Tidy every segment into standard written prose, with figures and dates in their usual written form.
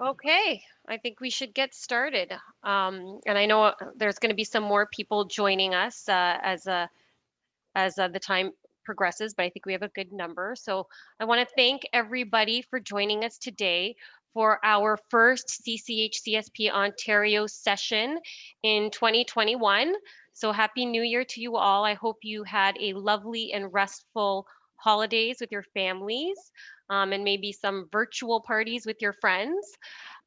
Okay, I think we should get started. And I know there's going to be some more people joining us as the time progresses, but I think we have a good number. So I want to thank everybody for joining us today for our first CCHCSP Ontario session in 2021. So happy New Year to you all. I hope you had a lovely and restful holidays with your families, and maybe some virtual parties with your friends.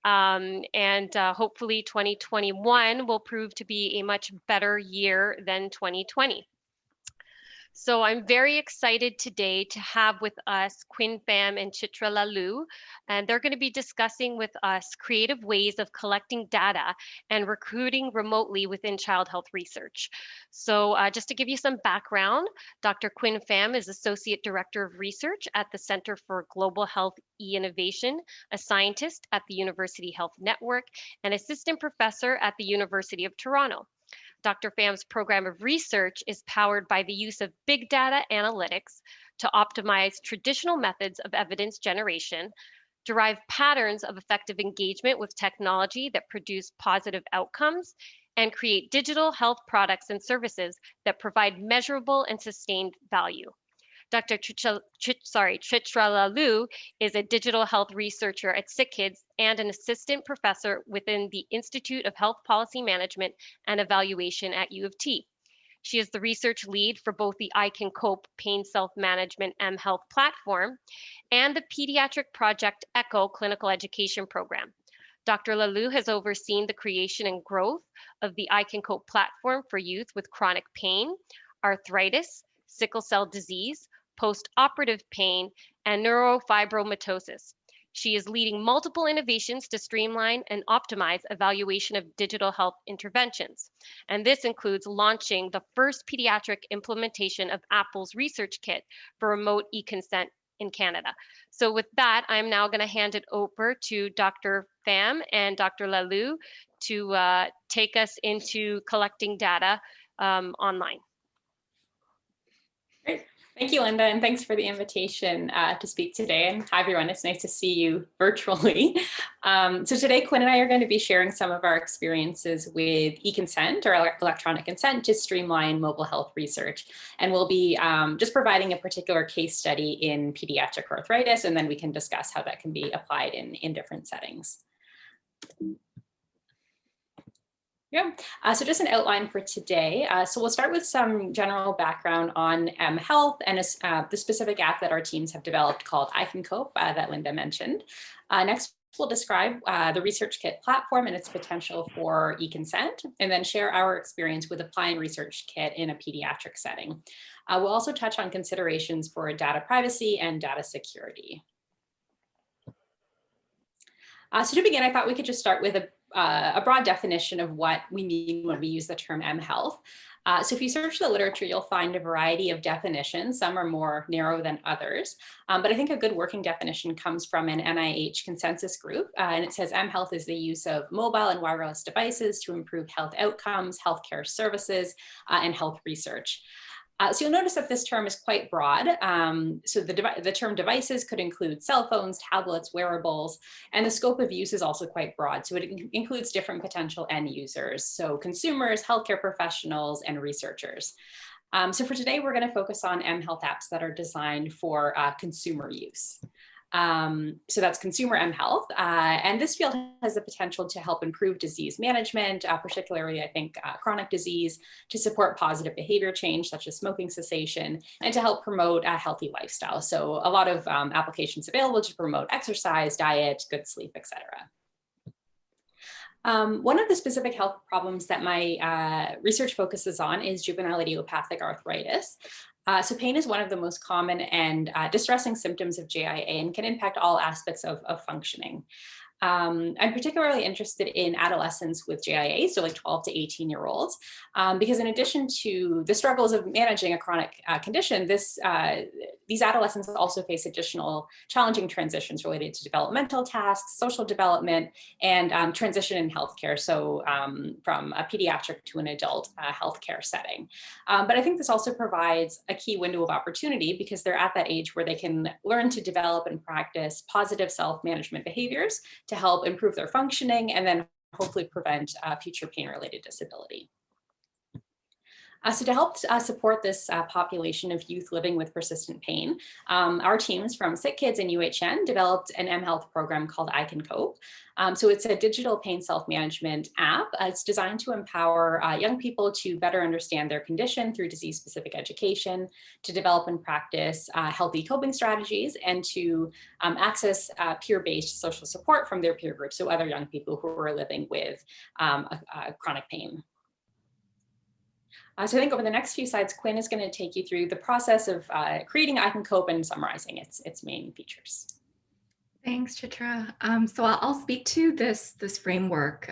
And hopefully 2021 will prove to be a much better year than 2020. So I'm very excited today to have with us Quynh Pham and Chitra Lalu, and they're going to be discussing with us creative ways of collecting data and recruiting remotely within child health research. So just to give you some background, Dr. Quynh Pham is Associate Director of Research at the Center for Global Health E-Innovation, a scientist at the University Health Network, and Assistant Professor at the University of Toronto. Dr. Pham's program of research is powered by the use of big data analytics to optimize traditional methods of evidence generation, derive patterns of effective engagement with technology that produce positive outcomes, and create digital health products and services that provide measurable and sustained value. Dr. Chitra Lalu is a digital health researcher at SickKids and an assistant professor within the Institute of Health Policy Management and Evaluation at U of T. She is the research lead for both the iCanCope Pain Self-Management mHealth platform and the pediatric Project ECHO clinical education program. Dr. Lalu has overseen the creation and growth of the iCanCope platform for youth with chronic pain, arthritis, sickle cell disease, post-operative pain, and neurofibromatosis. She is leading multiple innovations to streamline and optimize evaluation of digital health interventions. And this includes launching the first pediatric implementation of Apple's ResearchKit for remote eConsent in Canada. So with that, I'm now going to hand it over to Dr. Pham and Dr. Lalu to take us into collecting data online. Great. Thank you, Linda, and thanks for the invitation to speak today. And hi, everyone. It's nice to see you virtually. So today, Quynh and I are going to be sharing some of our experiences with eConsent, or electronic consent, to streamline mobile health research. And we'll be just providing a particular case study in pediatric arthritis, and then we can discuss how that can be applied in different settings. Yeah, so just an outline for today. So we'll start with some general background on mHealth and the specific app that our teams have developed called iCanCope that Linda mentioned. Next, we'll describe the ResearchKit platform and its potential for eConsent, and then share our experience with applying ResearchKit in a pediatric setting. We'll also touch on considerations for data privacy and data security. So to begin, I thought we could just start with a broad definition of what we mean when we use the term mHealth. So if you search the literature, you'll find a variety of definitions. Some are more narrow than others, but I think a good working definition comes from an NIH consensus group, and it says mHealth is the use of mobile and wireless devices to improve health outcomes, healthcare services, and health research. So you'll notice that this term is quite broad. So the term devices could include cell phones, tablets, wearables, and the scope of use is also quite broad. So it includes different potential end users, so consumers, healthcare professionals, and researchers. So for today, we're going to focus on mHealth apps that are designed for consumer use. So that's consumer mHealth, and this field has the potential to help improve disease management, particularly I think chronic disease, to support positive behavior change such as smoking cessation, and to help promote a healthy lifestyle. So a lot of applications available to promote exercise, diet, good sleep, etc. One of the specific health problems that my research focuses on is juvenile idiopathic arthritis. So pain is one of the most common and distressing symptoms of JIA and can impact all aspects of functioning. I'm particularly interested in adolescents with JIA, so like 12 to 18-year-olds, because in addition to the struggles of managing a chronic condition, these adolescents also face additional challenging transitions related to developmental tasks, social development, and transition in healthcare, so from a pediatric to an adult healthcare setting. But I think this also provides a key window of opportunity because they're at that age where they can learn to develop and practice positive self-management behaviors to help improve their functioning and then hopefully prevent future pain-related disability. So to help support this population of youth living with persistent pain, our teams from Sick Kids and UHN developed an mHealth program called iCanCope. So it's a digital pain self-management app. It's designed to empower young people to better understand their condition through disease-specific education, to develop and practice healthy coping strategies, and to access peer-based social support from their peer group, so other young people who are living with chronic pain. So I think over the next few slides, Quynh is going to take you through the process of creating iCanCope and summarizing its main features. Thanks, Chitra. So I'll speak to this framework,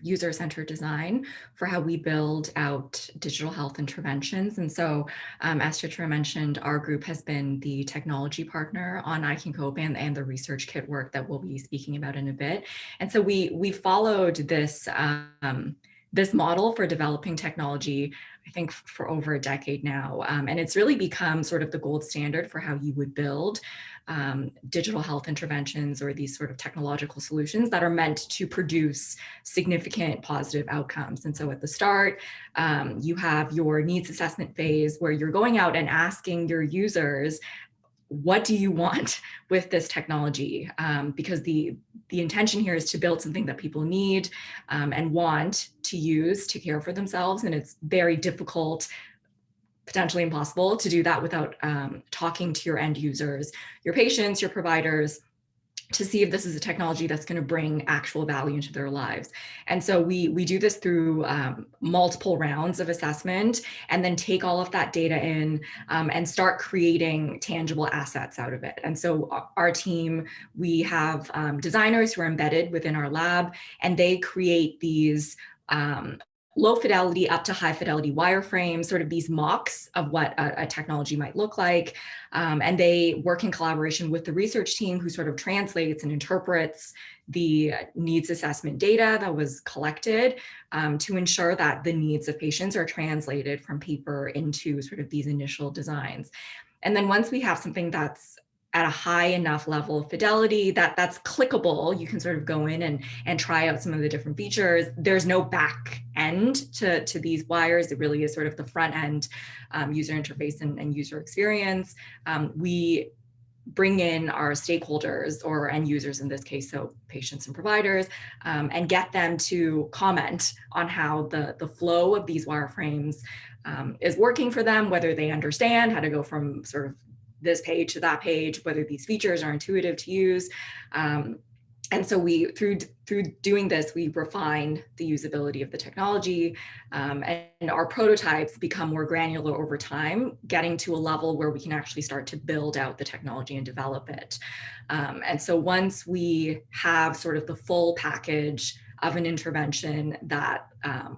user-centered design, for how we build out digital health interventions. And so, as Chitra mentioned, our group has been the technology partner on iCanCope and the ResearchKit work that we'll be speaking about in a bit. And so we followed this this model for developing technology, I think, for over a decade now. And it's really become sort of the gold standard for how you would build digital health interventions or these sort of technological solutions that are meant to produce significant positive outcomes. And so at the start, you have your needs assessment phase where you're going out and asking your users, what do you want with this technology? Because the intention here is to build something that people need and want to use to care for themselves. And it's very difficult, potentially impossible, to do that without talking to your end users, your patients, your providers, to see if this is a technology that's going to bring actual value into their lives. And so we do this through multiple rounds of assessment, and then take all of that data in and start creating tangible assets out of it. And so our team, we have designers who are embedded within our lab, and they create these low fidelity up to high fidelity wireframes, sort of these mocks of what a technology might look like. And they work in collaboration with the research team, who sort of translates and interprets the needs assessment data that was collected to ensure that the needs of patients are translated from paper into sort of these initial designs. And then once we have something that's at a high enough level of fidelity that's clickable, you can sort of go in and try out some of the different features. There's no back end to these wires. It really is sort of the front end user interface and user experience. We bring in our stakeholders, or end users in this case, so patients and providers, and get them to comment on how the flow of these wireframes is working for them, whether they understand how to go from sort of this page to that page, whether these features are intuitive to use. And so we, through doing this, we refine the usability of the technology, and our prototypes become more granular over time, getting to a level where we can actually start to build out the technology and develop it. And so once we have sort of the full package of an intervention that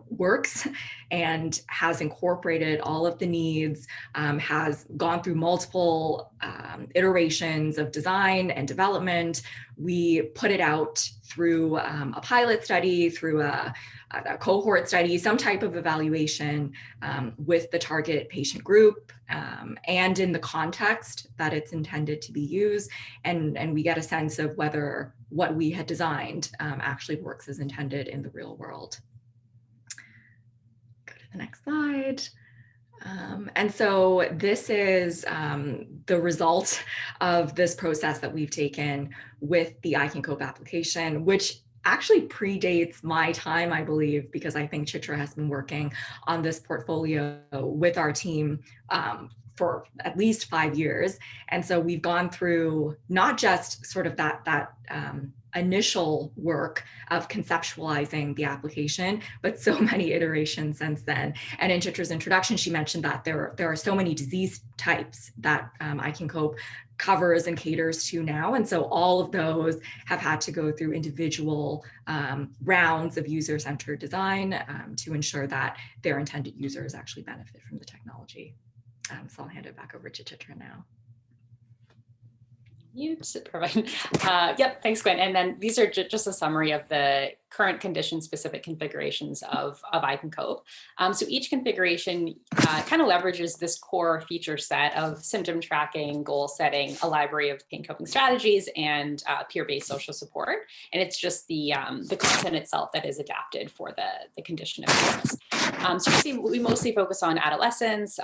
works and has incorporated all of the needs, has gone through multiple iterations of design and development, we put it out through a pilot study, through a cohort study, some type of evaluation with the target patient group and in the context that it's intended to be used. And we get a sense of whether what we had designed actually works as intended in the real world. Go to the next slide. And so this is the result of this process that we've taken with the iCanCope application, which actually predates my time, I believe, because I think Chitra has been working on this portfolio with our team for at least 5 years. And so we've gone through not just sort of that initial work of conceptualizing the application, but so many iterations since then. And in Chitra's introduction, she mentioned that there are so many disease types that iCanCope covers and caters to now. And so all of those have had to go through individual rounds of user-centered design to ensure that their intended users actually benefit from the technology. So I'll hand it back over to Chitra now. You provide. Yep, thanks, Quynh. And then these are just a summary of the current condition-specific configurations of iCanCope. So each configuration kind of leverages this core feature set of symptom tracking, goal setting, a library of pain coping strategies, and peer-based social support. And it's just the content itself that is adapted for the condition of illness. So you see, we mostly focus on adolescents.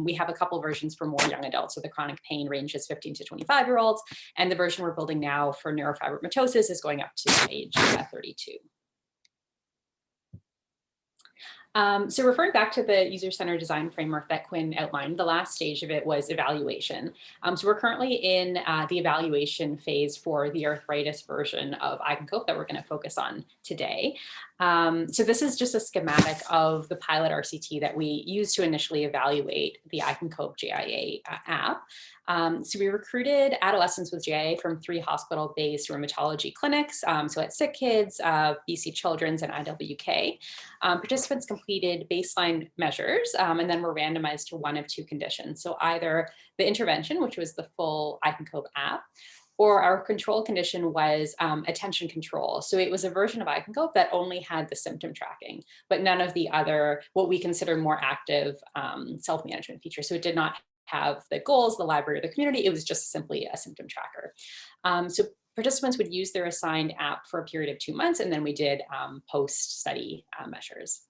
We have a couple versions for more young adults, so the chronic pain ranges 15 to 25-year-olds, and the version we're building now for neurofibromatosis is going up to age 32. So referring back to the user-centered design framework that Quynh outlined, the last stage of it was evaluation. So we're currently in the evaluation phase for the arthritis version of iCanCope that we're going to focus on today. So this is just a schematic of the pilot RCT that we used to initially evaluate the iCanCope JIA app. So we recruited adolescents with JIA from 3 hospital-based rheumatology clinics, so at Sick Kids, BC Children's, and IWK. Participants completed baseline measures and then were randomized to one of 2 conditions. So either the intervention, which was the full iCanCope app, or our control condition was attention control. So it was a version of iCanCope that only had the symptom tracking, but none of the other, what we consider more active self-management features. So it did not have the goals, the library, or the community. It was just simply a symptom tracker. So participants would use their assigned app for a period of 2 months, and then we did post-study measures.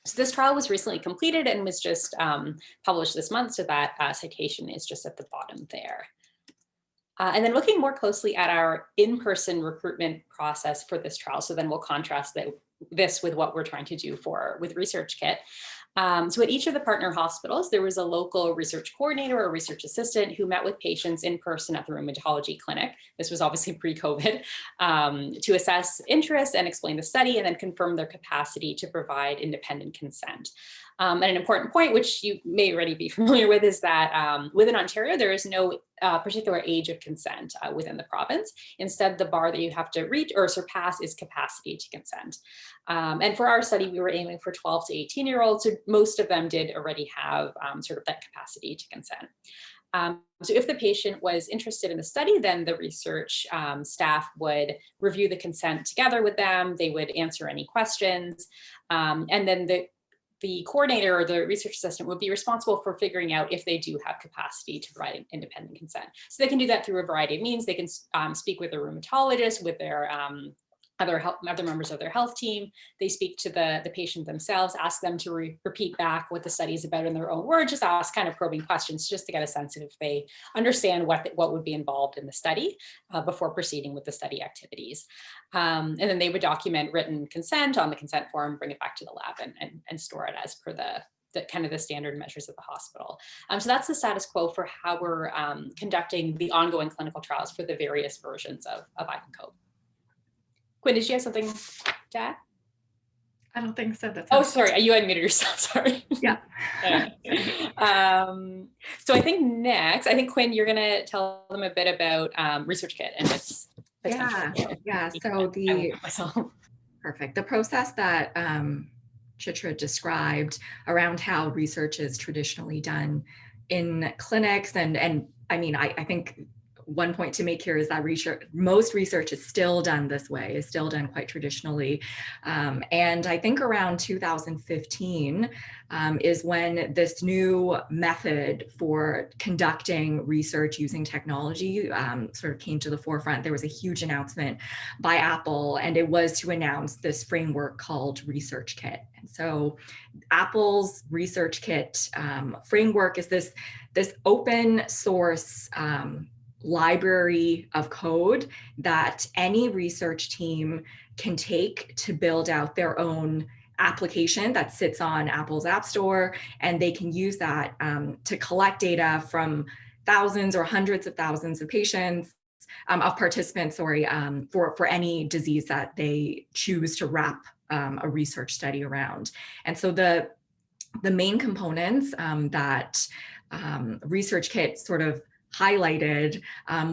So this trial was recently completed and was just published this month, so that citation is just at the bottom there. And then looking more closely at our in-person recruitment process for this trial, so then we'll contrast this with what we're trying to do with ResearchKit. So at each of the partner hospitals, there was a local research coordinator or research assistant who met with patients in person at the rheumatology clinic. This was obviously pre-COVID, to assess interest and explain the study and then confirm their capacity to provide independent consent. And an important point, which you may already be familiar with, is that within Ontario, there is no particular age of consent within the province. Instead, the bar that you have to reach or surpass is capacity to consent. And for our study, we were aiming for 12 to 18-year-olds, so most of them did already have sort of that capacity to consent. So if the patient was interested in the study, then the research staff would review the consent together with them. They would answer any questions, and then the coordinator or the research assistant would be responsible for figuring out if they do have capacity to provide independent consent. So they can do that through a variety of means. They can speak with their rheumatologist, with their other members of their health team. They speak to the patient themselves, ask them to repeat back what the study is about in their own words, just ask kind of probing questions just to get a sense of if they understand what would be involved in the study before proceeding with the study activities. And then they would document written consent on the consent form, bring it back to the lab and store it as per the kind of the standard measures of the hospital. So that's the status quo for how we're conducting the ongoing clinical trials for the various versions of iCanCope. Quynh, did you have something to add? I don't think so. That's sorry, you unmuted yourself, sorry. Yeah. So I think next, Quynh, you're gonna tell them a bit about ResearchKit and its potential. Yeah, so perfect. The process that Chitra described around how research is traditionally done in clinics, and I mean, I think one point to make here is that most research is still done this way, is still done quite traditionally. And I think around 2015 is when this new method for conducting research using technology sort of came to the forefront. There was a huge announcement by Apple, and it was to announce this framework called ResearchKit. And so Apple's ResearchKit framework is this open source library of code that any research team can take to build out their own application that sits on Apple's App Store, and they can use that to collect data from thousands or hundreds of thousands of patients, of participants, for any disease that they choose to wrap a research study around. And so the main components that ResearchKit sort of highlighted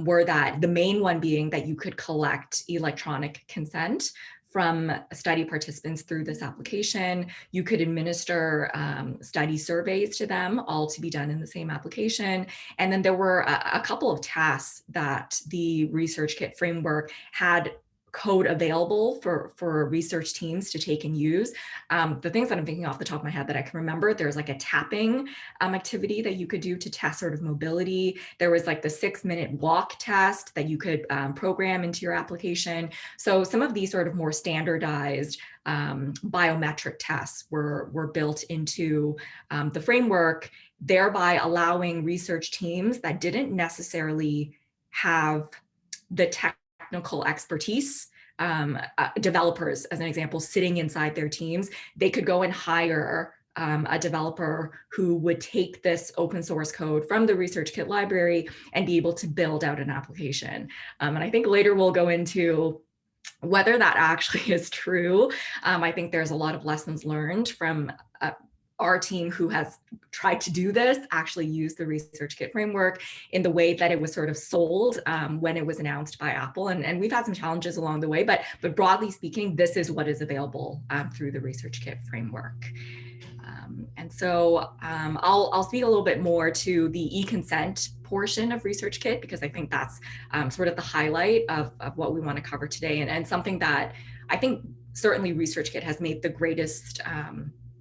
were that the main one being that you could collect electronic consent from study participants through this application. You could administer study surveys to them, all to be done in the same application. And then there were a couple of tasks that the ResearchKit framework had code available for research teams to take and use. The things that I'm thinking off the top of my head that I can remember, there's like a tapping activity that you could do to test sort of mobility. There was like the 6-minute walk test that you could program into your application. So some of these sort of more standardized biometric tests were built into the framework, thereby allowing research teams that didn't necessarily have the technical expertise, developers, as an example, sitting inside their teams, they could go and hire a developer who would take this open source code from the ResearchKit library and be able to build out an application. And I think later we'll go into whether that actually is true. I think there's a lot of lessons learned from our team who has tried to do this, actually use the ResearchKit framework in the way that it was sort of sold when it was announced by Apple. And we've had some challenges along the way, but broadly speaking, this is what is available through the ResearchKit framework. And so I'll speak a little bit more to the eConsent portion of ResearchKit, because I think that's sort of the highlight of what we want to cover today, and something that I think certainly ResearchKit has made the greatest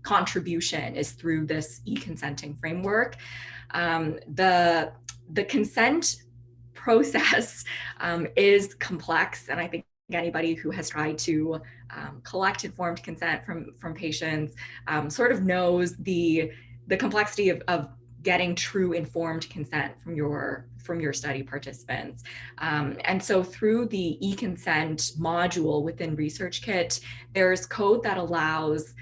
contribution is through this e-consenting framework. The consent process is complex, and I think anybody who has tried to collect informed consent from patients sort of knows the complexity of getting true informed consent from your study participants. And so through the e-consent module within ResearchKit, there's code that allows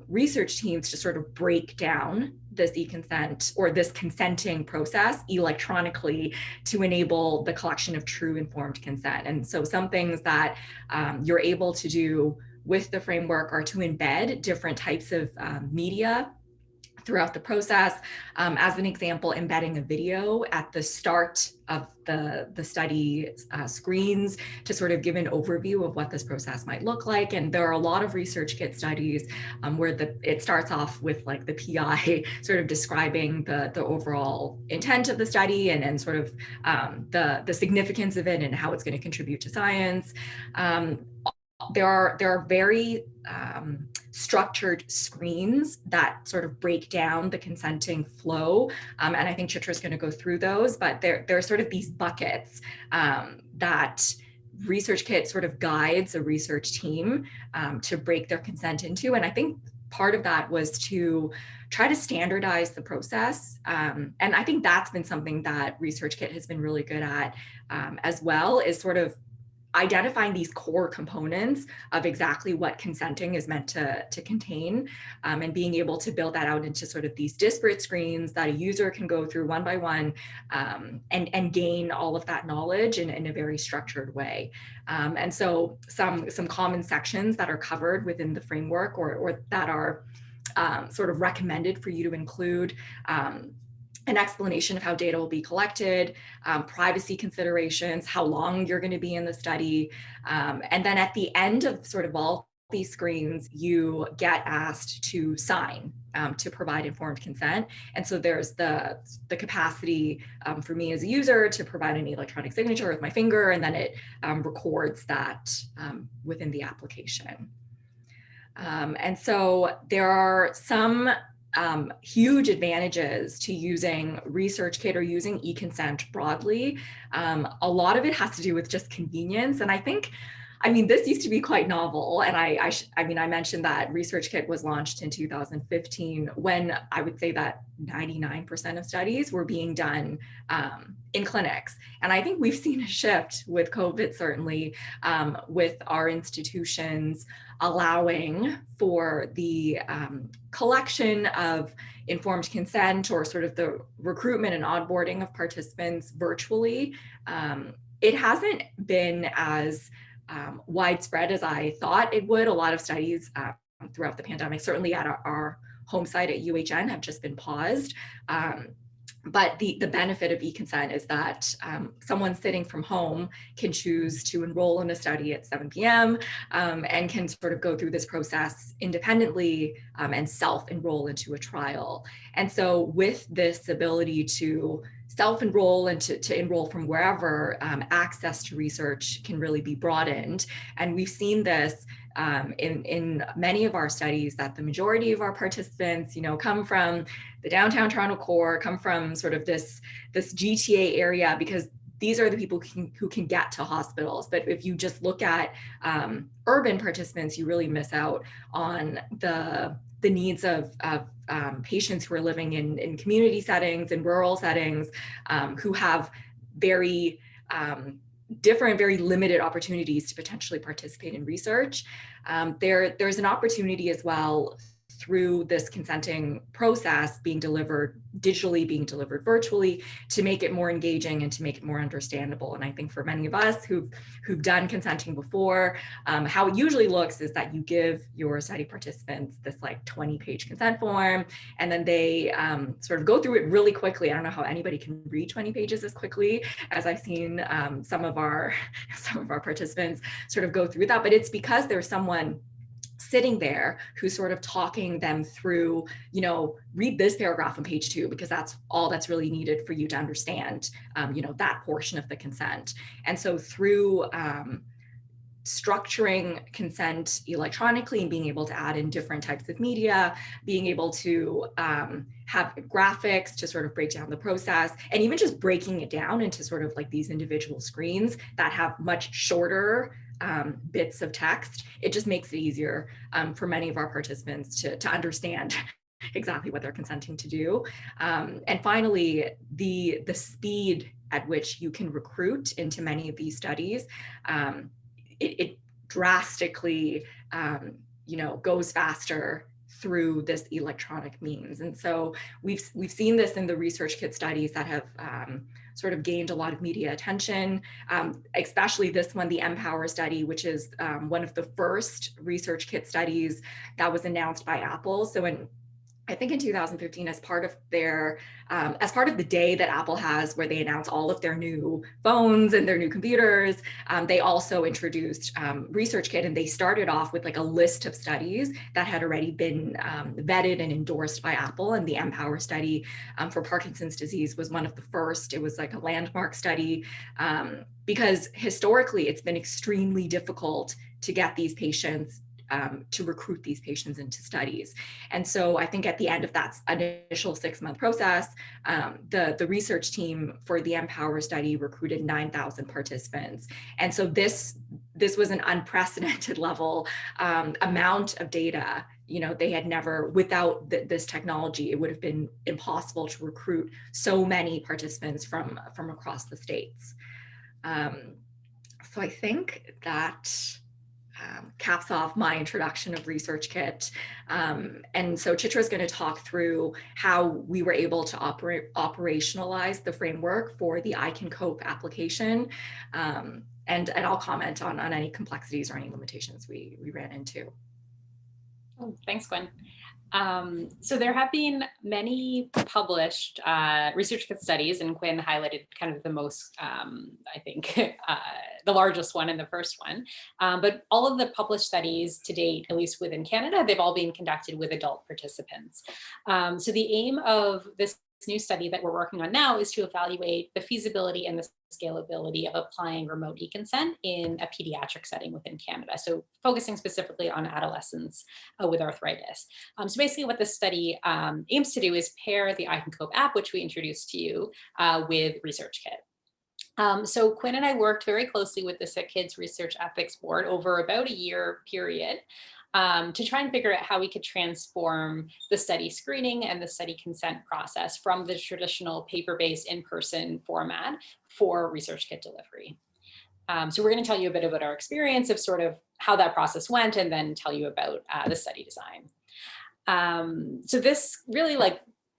research teams to sort of break down this e-consent or this consenting process electronically to enable the collection of true informed consent. And so some things that you're able to do with the framework are to embed different types of media throughout the process. As an example, embedding a video at the start of the study screens to sort of give an overview of what this process might look like. And there are a lot of ResearchKit studies where it starts off with like the PI sort of describing the overall intent of the study and sort of the significance of it and how it's going to contribute to science. There are very structured screens that sort of break down the consenting flow. And I think Chitra is going to go through those, but there are sort of these buckets that ResearchKit sort of guides a research team to break their consent into. And I think part of that was to try to standardize the process. And I think that's been something that ResearchKit has been really good at as well, is sort of identifying these core components of exactly what consenting is meant to contain, and being able to build that out into sort of these disparate screens that a user can go through one by one and gain all of that knowledge in a very structured way. And so some common sections that are covered within the framework or that are sort of recommended for you to include: an explanation of how data will be collected, privacy considerations, how long you're going to be in the study. And then at the end of sort of all these screens, you get asked to sign to provide informed consent. And so there's the capacity for me as a user to provide an electronic signature with my finger, and then it records that within the application. And so there are some huge advantages to using ResearchKit or using eConsent broadly. A lot of it has to do with just convenience. And I mean, this used to be quite novel. And I mentioned that ResearchKit was launched in 2015 when I would say that 99% of studies were being done in clinics. And I think we've seen a shift with COVID, certainly, with our institutions allowing for the collection of informed consent or sort of the recruitment and onboarding of participants virtually. It hasn't been as widespread as I thought it would. A lot of studies throughout the pandemic, certainly at our home site at UHN, have just been paused. But the benefit of eConsent is that someone sitting from home can choose to enroll in a study at 7 p.m. And can sort of go through this process independently and self-enroll into a trial. And so with this ability to self-enroll and to enroll from wherever, access to research can really be broadened. And we've seen this in many of our studies, that the majority of our participants, come from the downtown Toronto core, come from sort of this GTA area, because these are the people who can get to hospitals. But if you just look at urban participants, you really miss out on the needs of patients who are living in community settings, in rural settings, who have very different, very limited opportunities to potentially participate in research. There's an opportunity as well through this consenting process being delivered digitally, being delivered virtually, to make it more engaging and to make it more understandable. And I think for many of us who've done consenting before, how it usually looks is that you give your study participants this like 20-page consent form, and then they sort of go through it really quickly. I don't know how anybody can read 20 pages as quickly as I've seen some of our participants sort of go through that, but it's because there's someone sitting there who's sort of talking them through, read this paragraph on page 2, because that's all that's really needed for you to understand, that portion of the consent. And so through structuring consent electronically and being able to add in different types of media, being able to have graphics to sort of break down the process, and even just breaking it down into sort of like these individual screens that have much shorter bits of text, it just makes it easier for many of our participants to understand exactly what they're consenting to do. And finally, the speed at which you can recruit into many of these studies, it drastically, goes faster through this electronic means. And so we've seen this in the ResearchKit studies that have sort of gained a lot of media attention, especially this one, the mPower study, which is one of the first ResearchKit studies that was announced by Apple. So I think in 2015, as part of the day that Apple has where they announce all of their new phones and their new computers, they also introduced ResearchKit, and they started off with like a list of studies that had already been vetted and endorsed by Apple. And the mPower study for Parkinson's disease was one of the first. It was like a landmark study because historically it's been extremely difficult to get these patients to recruit these patients into studies. And so I think at the end of that initial 6-month process, the research team for the mPower study recruited 9,000 participants. And so this was an unprecedented level amount of data. They had never, without this technology, it would have been impossible to recruit so many participants from across the states. So I think that caps off my introduction of ResearchKit. And so Chitra is going to talk through how we were able to operationalize the framework for the iCanCope application. And I'll comment on any complexities or any limitations we ran into. Oh, thanks, Quynh. So there have been many published ResearchKit studies, and Quynh highlighted kind of the most, I think, the largest one and the first one. But all of the published studies to date, at least within Canada, they've all been conducted with adult participants. So the aim of this new study that we're working on now is to evaluate the feasibility and the scalability of applying remote eConsent in a pediatric setting within Canada. So focusing specifically on adolescents with arthritis. So basically what this study aims to do is pair the iCanCope app, which we introduced to you, with ResearchKit. So Quynh and I worked very closely with the Sick Kids Research Ethics Board over about a year period to try and figure out how we could transform the study screening and the study consent process from the traditional paper-based in-person format for ResearchKit delivery. So we're going to tell you a bit about our experience of sort of how that process went, and then tell you about the study design. So this really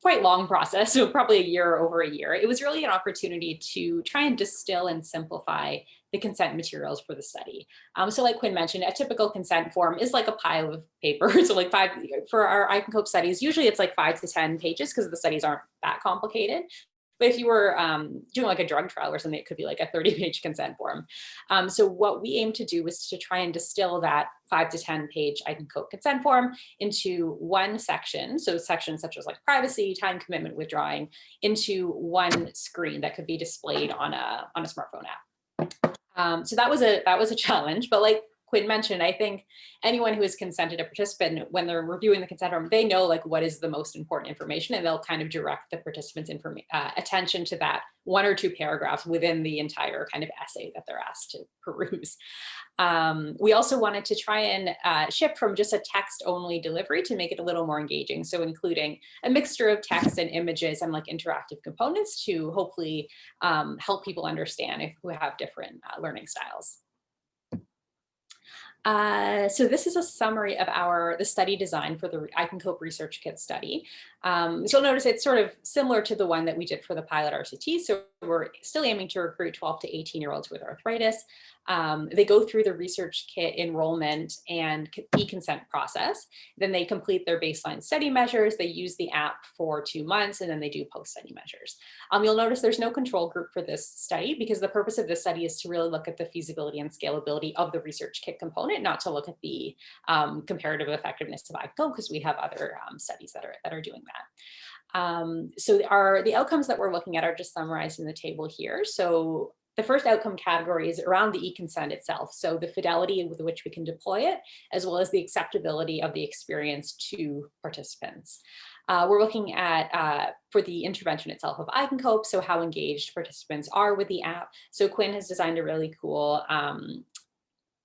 quite long process, so probably over a year. It was really an opportunity to try and distill and simplify the consent materials for the study. So like Quynh mentioned, a typical consent form is like a pile of paper. So for our iCanCope studies, usually it's like 5 to 10 pages because the studies aren't that complicated. But if you were doing like a drug trial or something, it could be like a 30-page consent form. So what we aim to do was to try and distill that 5 to 10-page iCanCope consent form into one section. So sections such as like privacy, time commitment, withdrawing, into one screen that could be displayed on a smartphone app. So that was a challenge, but like Quynh mentioned, I think anyone who has consented a participant, when they're reviewing the consent form, they know like what is the most important information, and they'll kind of direct the participants' attention to that 1 or 2 paragraphs within the entire kind of essay that they're asked to peruse. We also wanted to try and shift from just a text-only delivery to make it a little more engaging. So including a mixture of text and images and like interactive components to hopefully help people understand who have different learning styles. So this is a summary of the study design for the iCanCope ResearchKit study. So you'll notice it's sort of similar to the one that we did for the pilot RCT. So we're still aiming to recruit 12 to 18-year-olds with arthritis. They go through the ResearchKit enrollment and eConsent process. Then they complete their baseline study measures. They use the app for 2 months, and then they do post-study measures. You'll notice there's no control group for this study because the purpose of this study is to really look at the feasibility and scalability of the ResearchKit component, not to look at the comparative effectiveness of iCanCope, because we have other studies that are doing that. So the outcomes that we're looking at are just summarized in the table here. So the first outcome category is around the eConsent itself. So the fidelity with which we can deploy it, as well as the acceptability of the experience to participants. We're looking at, for the intervention itself of iCanCope, so how engaged participants are with the app. So Quynh has designed a really cool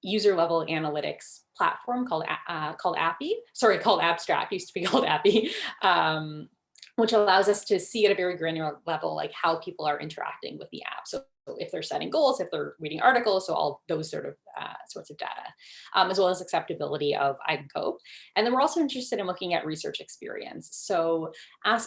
user level analytics platform called Abstract, used to be called Appy, which allows us to see at a very granular level, like how people are interacting with the app. So if they're setting goals, if they're reading articles, so all those sorts of data, as well as acceptability of iCanCope. And then we're also interested in looking at research experience. So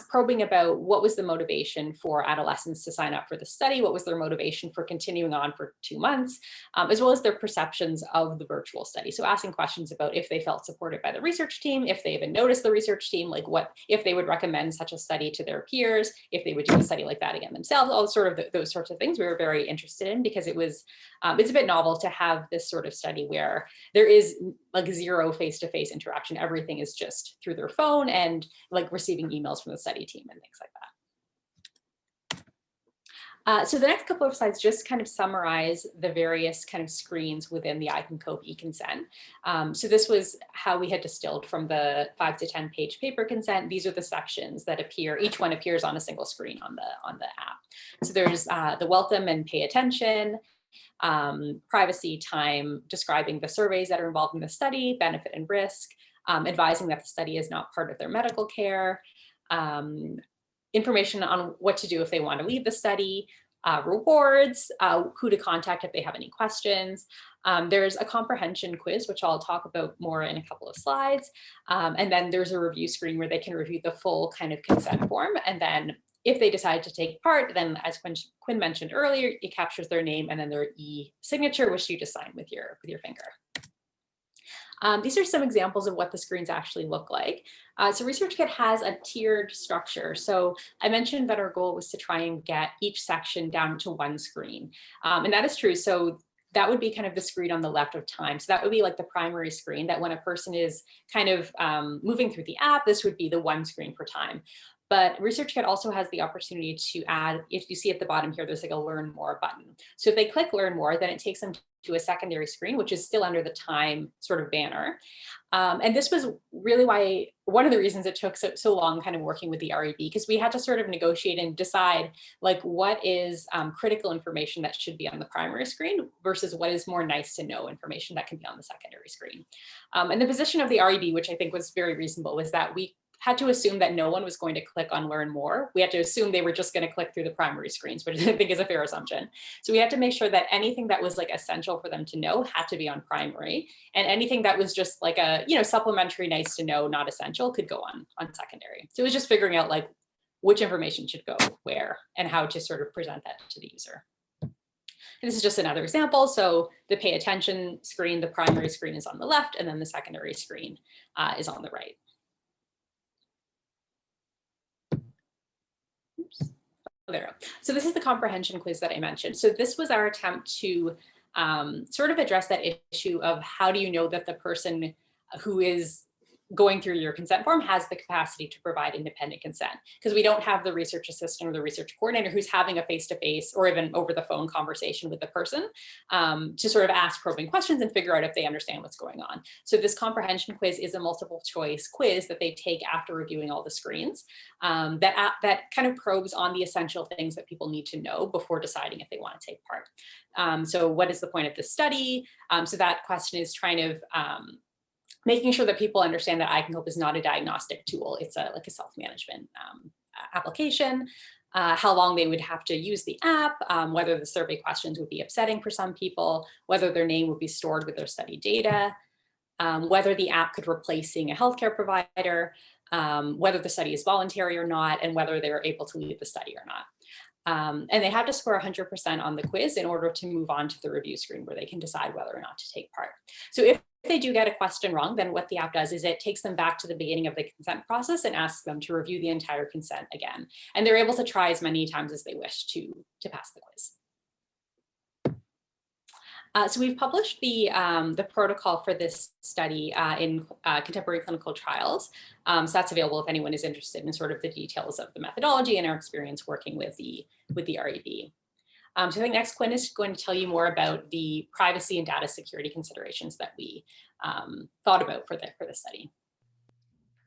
probing about what was the motivation for adolescents to sign up for the study, what was their motivation for continuing on for 2 months, as well as their perceptions of the virtual study. So asking questions about if they felt supported by the research team, if they even noticed the research team, like if they would recommend such a study to their peers, if they would do a study like that again themselves, all sort of those sorts of things we were very interested in, because it's a bit novel to have this sort of study where there is like 0 face-to-face interaction. Everything is just through their phone and like receiving emails from the study team and things like that. So the next couple of slides just kind of summarize the various kind of screens within the iCanCope eConsent. So this was how we had distilled from the 5 to 10 page paper consent. These are the sections that appear, each one appears on a single screen on the app. So there's the welcome and pay attention, privacy, time, describing the surveys that are involved in the study, benefit and risk, advising that the study is not part of their medical care, information on what to do if they want to leave the study, rewards, who to contact if they have any questions. There's a comprehension quiz, which I'll talk about more in a couple of slides. And then there's a review screen where they can review the full kind of consent form. And then if they decide to take part, then as Quynh mentioned earlier, it captures their name and then their e-signature, which you just sign with your finger. These are some examples of what the screens actually look like. So ResearchKit has a tiered structure. So I mentioned that our goal was to try and get each section down to one screen. And that is true. So that would be kind of the screen on the left of time. So that would be like the primary screen, that when a person is kind of moving through the app, this would be the one screen per time. But ResearchKit also has the opportunity to add, if you see at the bottom here, there's like a learn more button. So if they click learn more, then it takes them to a secondary screen, which is still under the time sort of banner. And this was really one of the reasons it took so long kind of working with the REB, because we had to sort of negotiate and decide like what is critical information that should be on the primary screen versus what is more nice to know information that can be on the secondary screen. And the position of the REB, which I think was very reasonable, was that we had to assume that no one was going to click on learn more. We had to assume they were just going to click through the primary screens, which I think is a fair assumption. So we had to make sure that anything that was like essential for them to know had to be on primary, and anything that was just like a, supplementary, nice to know, not essential, could go on secondary. So it was just figuring out like which information should go where and how to sort of present that to the user. And this is just another example. So the pay attention screen, the primary screen is on the left, and then the secondary screen is on the right. there we go. So this is the comprehension quiz that I mentioned. So this was our attempt to sort of address that issue of how do you know that the person who is going through your consent form has the capacity to provide independent consent, because we don't have the research assistant or the research coordinator who's having a face-to-face or even over the phone conversation with the person to sort of ask probing questions and figure out if they understand what's going on. So this comprehension quiz is a multiple choice quiz that they take after reviewing all the screens that kind of probes on the essential things that people need to know before deciding if they want to take part. So what is the point of this study? So that question is trying to making sure that people understand that iCanCope is not a diagnostic tool. It's like a self-management application, how long they would have to use the app, whether the survey questions would be upsetting for some people, whether their name would be stored with their study data, whether the app could replace seeing a healthcare provider, whether the study is voluntary or not, and whether they're able to leave the study or not. And they have to score 100% on the quiz in order to move on to the review screen where they can decide whether or not to take part. So if they do get a question wrong, then what the app does is it takes them back to the beginning of the consent process and asks them to review the entire consent again. And they're able to try as many times as they wish to pass the quiz. So we've published the protocol for this study in Contemporary Clinical Trials. So that's available if anyone is interested in sort of the details of the methodology and our experience working with the REB. So I think next Quynh is going to tell you more about the privacy and data security considerations that we thought about for the study.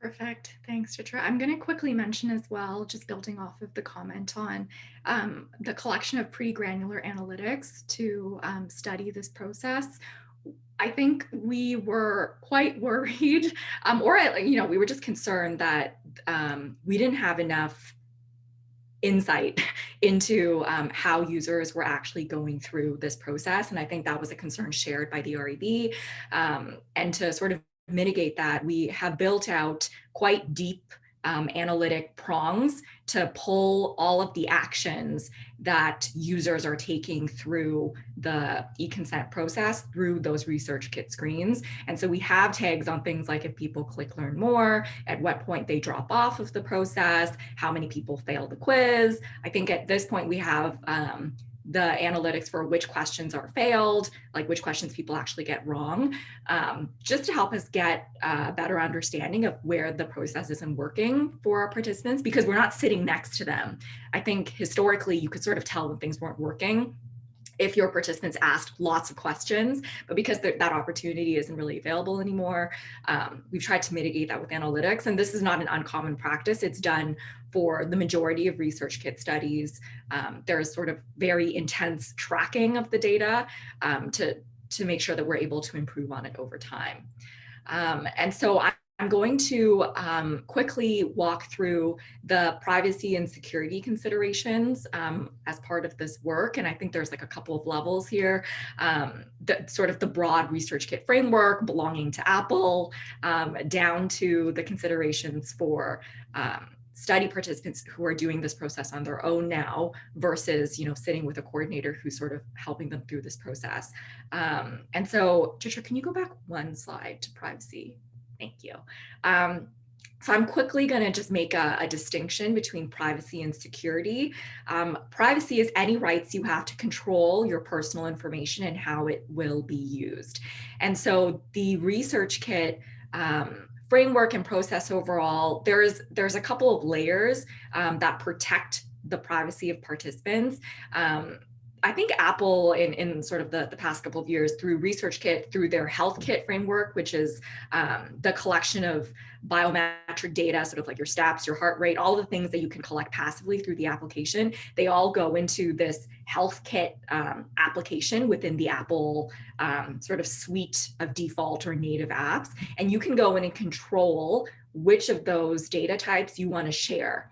Perfect. Thanks, Chitra. I'm going to quickly mention as well, just building off of the comment on the collection of pretty granular analytics to study this process. I think we were quite worried, we were just concerned that we didn't have enough insight into how users were actually going through this process. And I think that was a concern shared by the REB. And to sort of mitigate that, we have built out quite deep analytic prongs to pull all of the actions that users are taking through the eConsent process through those ResearchKit screens. And so we have tags on things like if people click learn more, at what point they drop off of the process, how many people fail the quiz. I think at this point we have the analytics for which questions are failed, like which questions people actually get wrong, just to help us get a better understanding of where the process isn't working for our participants, because we're not sitting next to them. I think historically you could sort of tell when things weren't working if your participants asked lots of questions, but because that opportunity isn't really available anymore, we've tried to mitigate that with analytics. And this is not an uncommon practice. It's done for the majority of ResearchKit studies. There's sort of very intense tracking of the data to make sure that we're able to improve on it over time. And so I'm going to quickly walk through the privacy and security considerations as part of this work. And I think there's like a couple of levels here. Sort of the broad ResearchKit framework belonging to Apple, down to the considerations for study participants who are doing this process on their own now versus, sitting with a coordinator who's sort of helping them through this process. And so, Chitra, can you go back one slide to privacy? Thank you. So I'm quickly going to just make a distinction between privacy and security. Privacy is any rights you have to control your personal information and how it will be used. And so the ResearchKit framework and process overall, there's a couple of layers that protect the privacy of participants. I think Apple in sort of the past couple of years through ResearchKit, through their HealthKit framework, which is the collection of biometric data, sort of like your steps, your heart rate, all the things that you can collect passively through the application, they all go into this HealthKit application within the Apple sort of suite of default or native apps. And you can go in and control which of those data types you want to share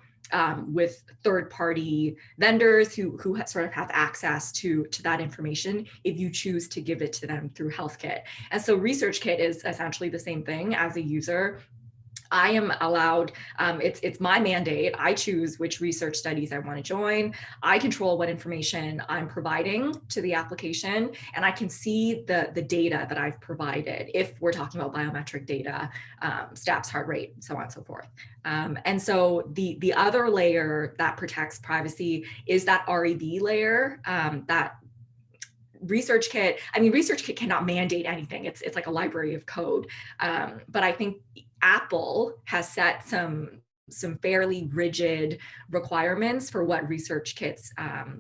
with third-party vendors who sort of have access to that information if you choose to give it to them through HealthKit. And so ResearchKit is essentially the same thing as a user. I am allowed, it's my mandate. I choose which research studies I want to join. I control what information I'm providing to the application, and I can see the data that I've provided if we're talking about biometric data, steps, heart rate, so on and so forth. And so the other layer that protects privacy is that REB layer, that ResearchKit cannot mandate anything. It's like a library of code. But I think Apple has set some fairly rigid requirements for what ResearchKit's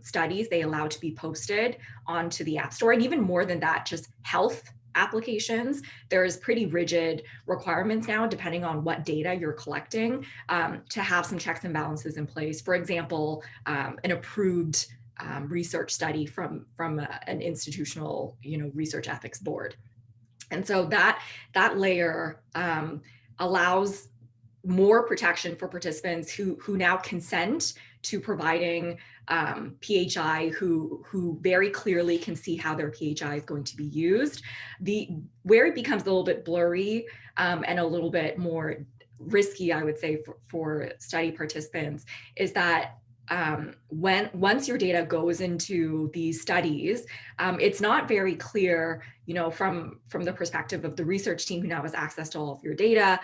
studies they allow to be posted onto the App Store. And even more than that, just health applications, there's pretty rigid requirements now, depending on what data you're collecting, to have some checks and balances in place. For example, an approved research study from an institutional, research ethics board. And so that layer allows more protection for participants who now consent to providing PHI, who very clearly can see how their PHI is going to be used. Where it becomes a little bit blurry and a little bit more risky, I would say, for study participants, is that once your data goes into these studies, it's not very clear, from the perspective of the research team who now has access to all of your data,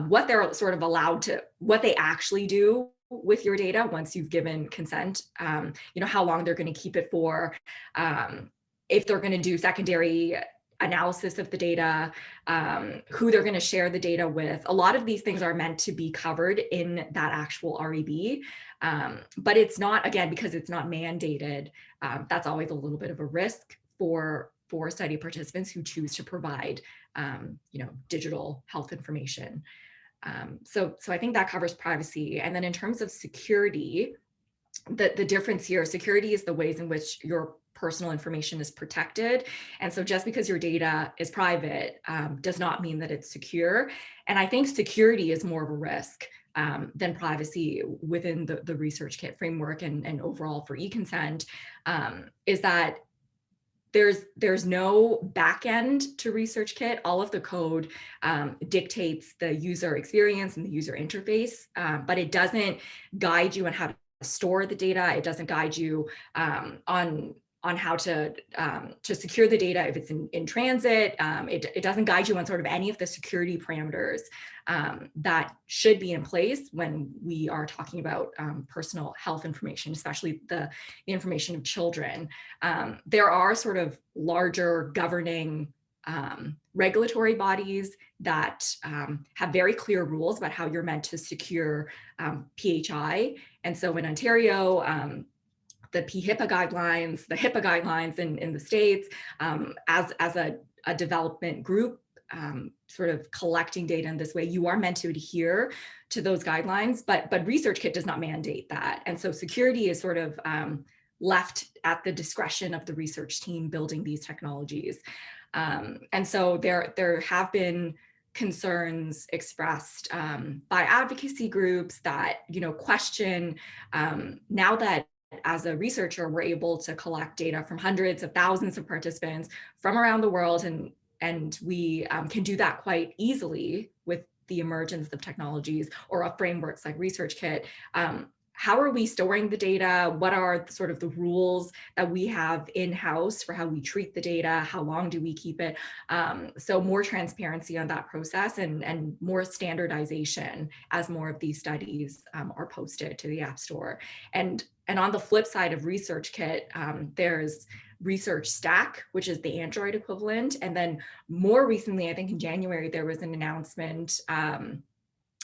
what they're sort of allowed to, what they actually do with your data once you've given consent, how long they're going to keep it for, if they're going to do secondary analysis of the data, who they're going to share the data with. A lot of these things are meant to be covered in that actual REB, but it's not, again, because it's not mandated. That's always a little bit of a risk for study participants who choose to provide, digital health information. So I think that covers privacy. And then in terms of security, the difference here, security is the ways in which your personal information is protected. And so just because your data is private does not mean that it's secure. And I think security is more of a risk than privacy within the ResearchKit framework and overall for eConsent, is that there's no back end to ResearchKit. All of the code dictates the user experience and the user interface, but it doesn't guide you on how to store the data. It doesn't guide you on how to secure the data if it's in transit. It doesn't guide you on sort of any of the security parameters that should be in place when we are talking about personal health information, especially the information of children. There are sort of larger governing regulatory bodies that have very clear rules about how you're meant to secure PHI. And so in Ontario, the PHIPAA guidelines, the HIPAA guidelines in the States, as a development group, sort of collecting data in this way, you are meant to adhere to those guidelines, but ResearchKit does not mandate that. And so security is sort of left at the discretion of the research team building these technologies. And so there have been concerns expressed by advocacy groups that, question now that as a researcher, we're able to collect data from hundreds of thousands of participants from around the world, and we can do that quite easily with the emergence of technologies or frameworks like ResearchKit. How are we storing the data? What are sort of the rules that we have in-house for how we treat the data? How long do we keep it? So more transparency on that process and more standardization as more of these studies are posted to the App Store. And on the flip side of ResearchKit, there's Research Stack, which is the Android equivalent. And then more recently, I think in January, there was an announcement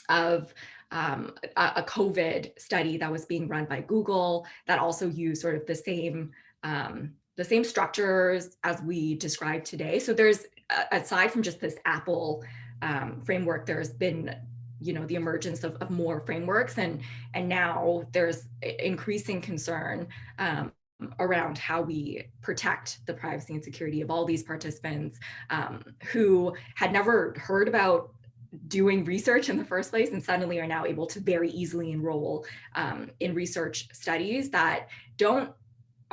of a COVID study that was being run by Google that also used sort of the same structures as we described today. So there's, aside from just this Apple framework, there's been the emergence of more frameworks, and now there's increasing concern around how we protect the privacy and security of all these participants who had never heard about doing research in the first place and suddenly are now able to very easily enroll in research studies that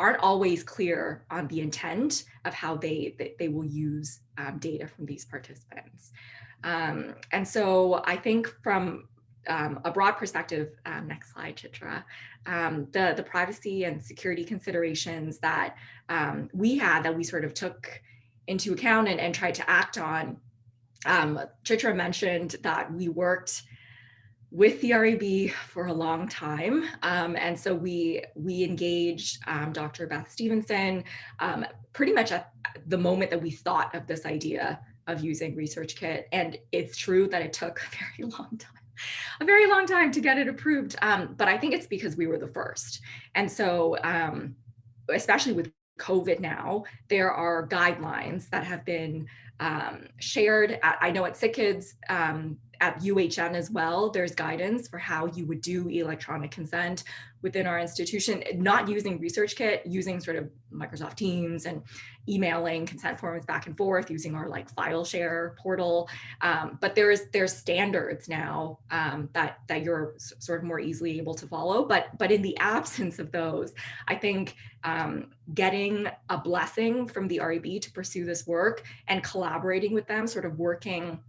aren't always clear on the intent of how they will use data from these participants. And so I think from a broad perspective, next slide, Chitra, the privacy and security considerations that we had, that we sort of took into account and tried to act on. Chitra mentioned that we worked with the RAB for a long time. And so we engaged Dr. Beth Stevenson pretty much at the moment that we thought of this idea of using ResearchKit. And it's true that it took a very long time to get it approved. But I think it's because we were the first. And so especially with COVID now, there are guidelines that have been shared. I know at SickKids, at UHN as well, there's guidance for how you would do electronic consent within our institution, not using ResearchKit, using sort of Microsoft Teams and emailing consent forms back and forth, using our like file share portal. But there's standards now that you're sort of more easily able to follow. But in the absence of those, I think getting a blessing from the RAB to pursue this work and collaborating with them, sort of working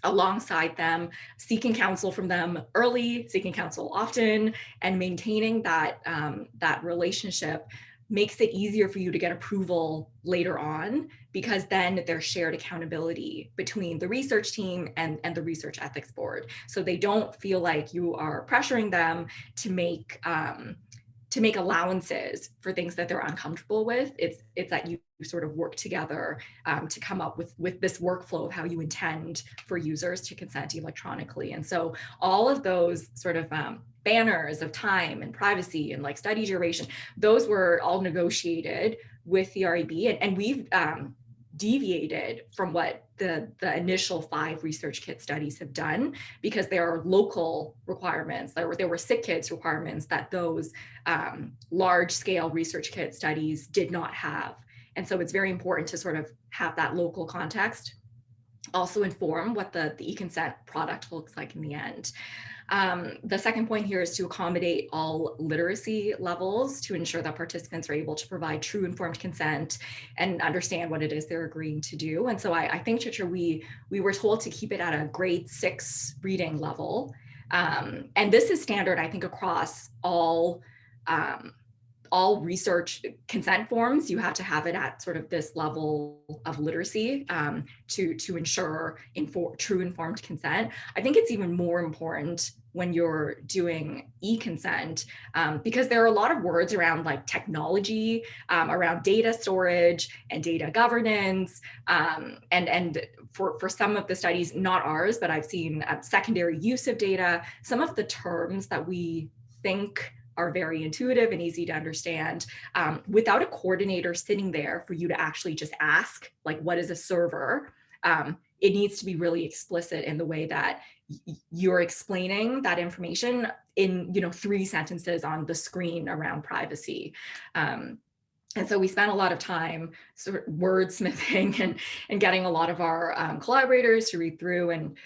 alongside them, seeking counsel from them early, seeking counsel often, and maintaining that that relationship makes it easier for you to get approval later on, because then there's shared accountability between the research team and the research ethics board. So they don't feel like you are pressuring them to make allowances for things that they're uncomfortable with. It's that you sort of work together to come up with this workflow of how you intend for users to consent electronically. And so all of those sort of banners of time and privacy and like study duration, those were all negotiated with the RAB, and we've deviated from what the initial 5 ResearchKit studies have done, because there are local requirements. There were SickKids requirements that those large scale ResearchKit studies did not have. And so it's very important to sort of have that local context also inform what the eConsent product looks like in the end. The second point here is to accommodate all literacy levels to ensure that participants are able to provide true informed consent and understand what it is they're agreeing to do. And so I think, Chitra, we were told to keep it at a grade 6 reading level. And this is standard, I think, across all research consent forms. You have to have it at sort of this level of literacy to ensure true informed consent. I think it's even more important when you're doing eConsent, because there are a lot of words around like technology, around data storage and data governance. And for some of the studies, not ours, but I've seen secondary use of data, some of the terms that we think are very intuitive and easy to understand, without a coordinator sitting there for you to actually just ask, like, what is a server? It needs to be really explicit in the way that you're explaining that information in 3 sentences on the screen around privacy. And so we spent a lot of time sort of wordsmithing and getting a lot of our collaborators to read through and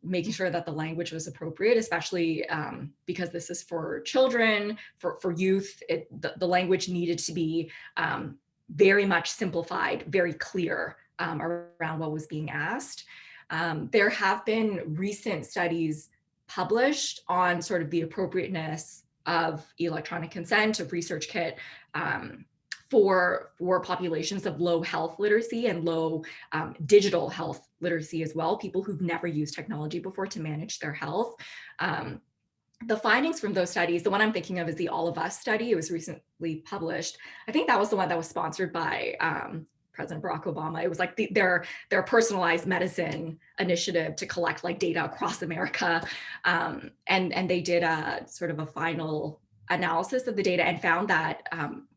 making sure that the language was appropriate, especially because this is for children, for youth. The language needed to be very much simplified, very clear around what was being asked. There have been recent studies published on sort of the appropriateness of electronic consent, of ResearchKit, for populations of low health literacy and low digital health literacy as well, people who've never used technology before to manage their health. The findings from those studies, the one I'm thinking of is the All of Us study. It was recently published. I think that was the one that was sponsored by President Barack Obama. It was like their personalized medicine initiative to collect like data across America. And they did a sort of a final analysis of the data and found that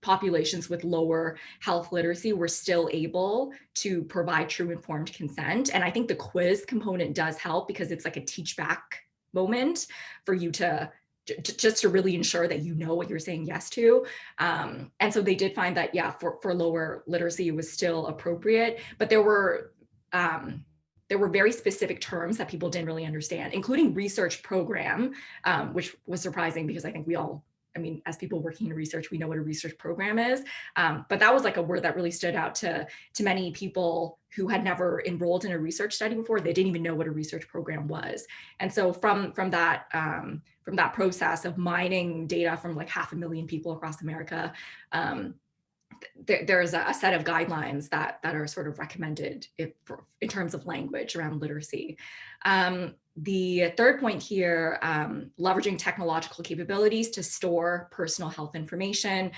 populations with lower health literacy were still able to provide true informed consent. And I think the quiz component does help, because it's like a teach back moment for you to just to really ensure that you know what you're saying yes to. And so they did find that, yeah, for lower literacy, it was still appropriate, but there were very specific terms that people didn't really understand, including research program, which was surprising because I think we all I mean, as people working in research, we know what a research program is, but that was like a word that really stood out to many people who had never enrolled in a research study before. They didn't even know what a research program was. And so from that process of mining data from like 500,000 people across America, there's a set of guidelines that are sort of recommended in terms of language around literacy. The third point here, leveraging technological capabilities to store personal health information.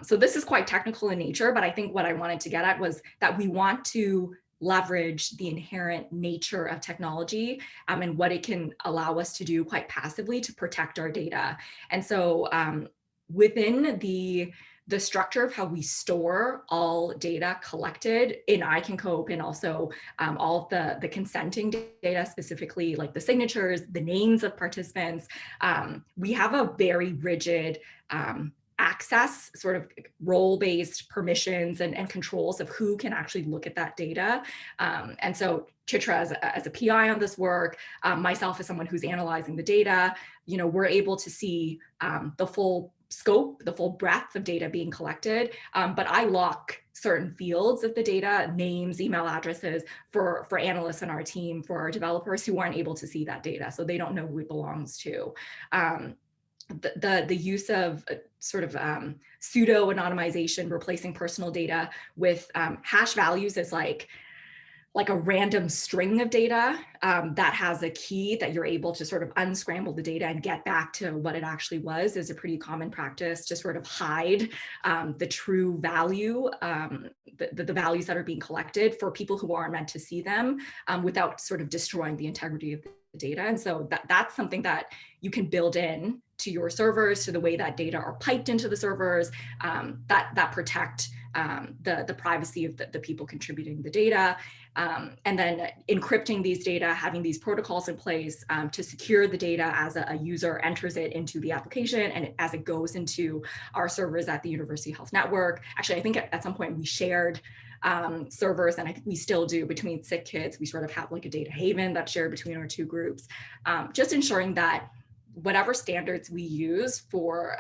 So this is quite technical in nature, but I think what I wanted to get at was that we want to leverage the inherent nature of technology and what it can allow us to do quite passively to protect our data. And so within the structure of how we store all data collected in iCanCope, and also all of the consenting data, specifically like the signatures, the names of participants, we have a very rigid access, sort of role-based permissions and controls of who can actually look at that data. And so Chitra, as a PI on this work, myself as someone who's analyzing the data, we're able to see the full scope, the full breadth of data being collected, but I lock certain fields of the data, names, email addresses, for analysts on our team, for our developers who aren't able to see that data, so they don't know who it belongs to. The use of sort of pseudo anonymization, replacing personal data with hash values is like a random string of data that has a key that you're able to sort of unscramble the data and get back to what it actually was, is a pretty common practice to sort of hide the true value, the values that are being collected for people who aren't meant to see them, without sort of destroying the integrity of the data. And so that's something that you can build in to your servers, to the way that data are piped into the servers, that protect the privacy of the people contributing the data. And then encrypting these data, having these protocols in place to secure the data as a user enters it into the application and as it goes into our servers at the University Health Network. Actually, I think at some point we shared servers, and I think we still do, between sick kids. We sort of have like a data haven that's shared between our two groups, just ensuring that whatever standards we use for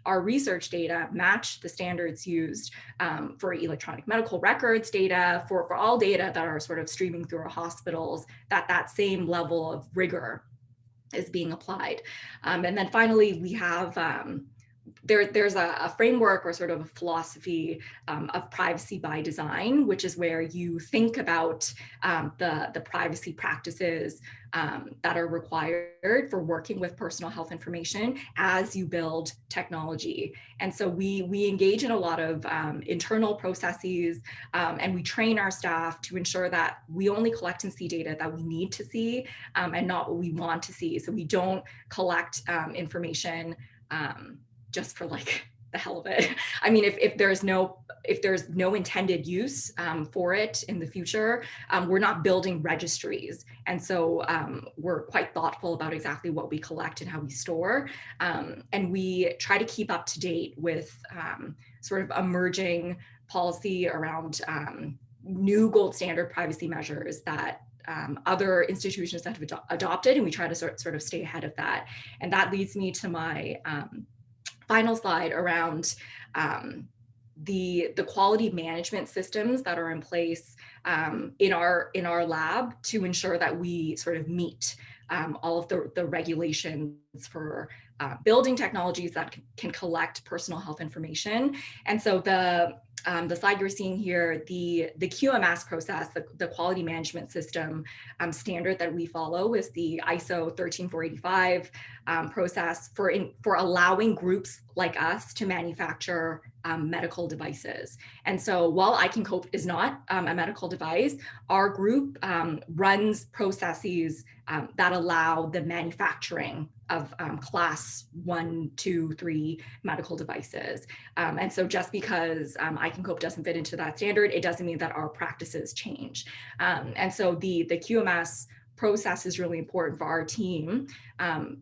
our research data match the standards used for electronic medical records data, for all data that are sort of streaming through our hospitals, that same level of rigor is being applied. And then finally, we have there's a framework or sort of a philosophy of privacy by design, which is where you think about the privacy practices that are required for working with personal health information as you build technology. And so we engage in a lot of internal processes, and we train our staff to ensure that we only collect and see data that we need to see, and not what we want to see. So we don't collect information just for like the hell of it. I mean, if there's no intended use for it in the future, we're not building registries. And so we're quite thoughtful about exactly what we collect and how we store. And we try to keep up to date with sort of emerging policy around new gold standard privacy measures that other institutions have adopted, and we try to sort of stay ahead of that. And that leads me to my final slide around the quality management systems that are in place in our lab to ensure that we sort of meet all of the regulations for building technologies that can collect personal health information. And so the slide you're seeing here, the QMS process, the quality management system standard that we follow is the ISO 13485 process for allowing groups like us to manufacture medical devices. And so while iCanCope is not a medical device, our group runs processes that allow the manufacturing of class 1, 2, 3 medical devices. And so just because iCanCope doesn't fit into that standard, it doesn't mean that our practices change. And so the QMS process is really important for our team